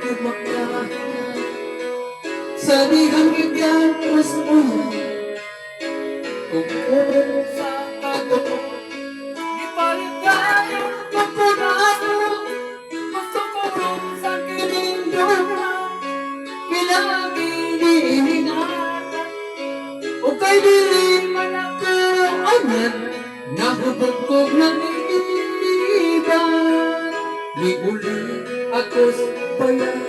umakla sa digang bigyan gusto kung sa ato di paligaya magpunado gusto ko rin sa kinindong pinaginihinatan o kay dili man ako angat nahubog ng iban ni uli ako's bayan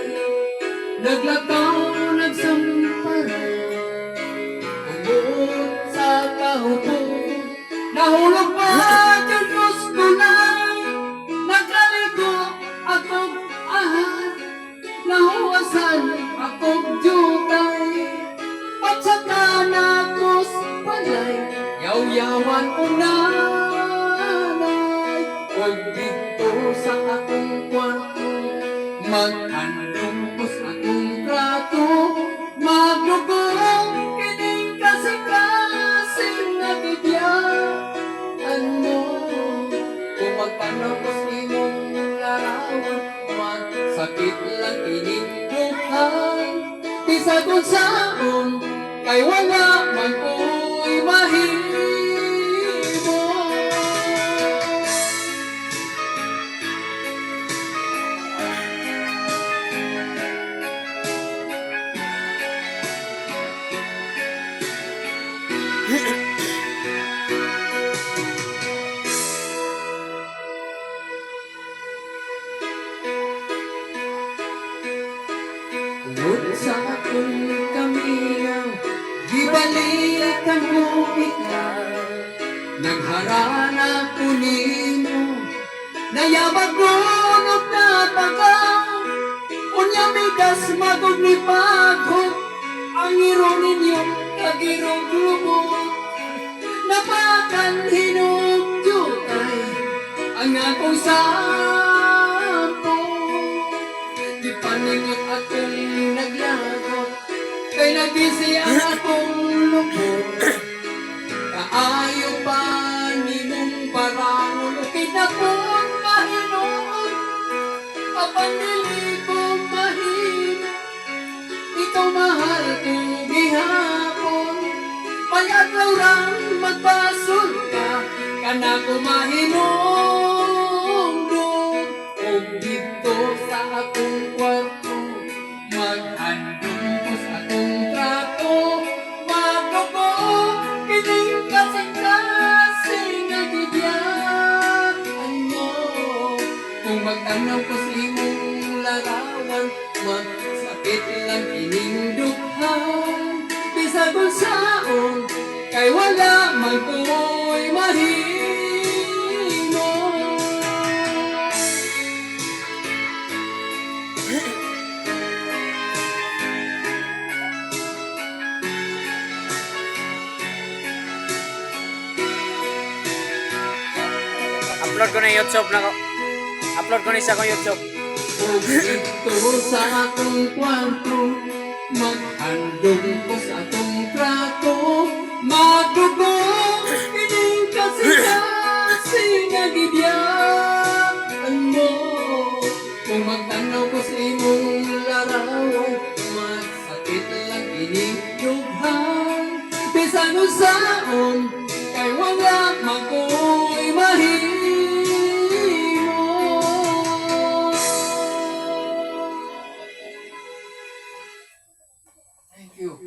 naglakaw nagsampara umot sa kahupo nahulog pa dyan gusto na nagkaligo akong ahal nahuwasan akong jutay pagsaka na ako's palay yaw-yawan ko nanay huwag dito sa akong kwarto maghandong ko sa akong trato magdugong kining kasing-kasing nabibiyaan mo kung magpanaw ko sa imong larawan magsakit lang kining buhay bisag kung saan kay wala man ko'y mahimo. Tungod sa akong kaminaw gibalikan mo ikaw nagharana ko nimo nayabag mo ng napagaw unya migas magog ni pagod ang iro ninyong kagirong lubog napakan hinugdutay ang akong sampo di paningot akong naglagot kay nagisi ang akong lubog kaayo pa ninong parangon ukit akong mahinoon kapandili kong mahino ikaw mahal kong gihapon may adlaw lang magpasol ka kana ko mahinungdong o dito sa akong kwarto maghandong ko sa akong trato magdugo kining kasing-kasing nagibiyaan mo kung magtanaw ko sa imong larawan magsakit lang kining dughan bisag kung saan kay wala man ko'y mahimo. Upload ko na YouTube na ko. Upload ko na isa ko YouTube. Kung dito sa akong kwarto maghandong ko sa akong trato magdugong kining kasing-kasing nagibiyaan mo kung magtanaw ko sa imong larawan magsakit lang kining dughan bisan usaon kay wala man ko'y mahimo. Thank you.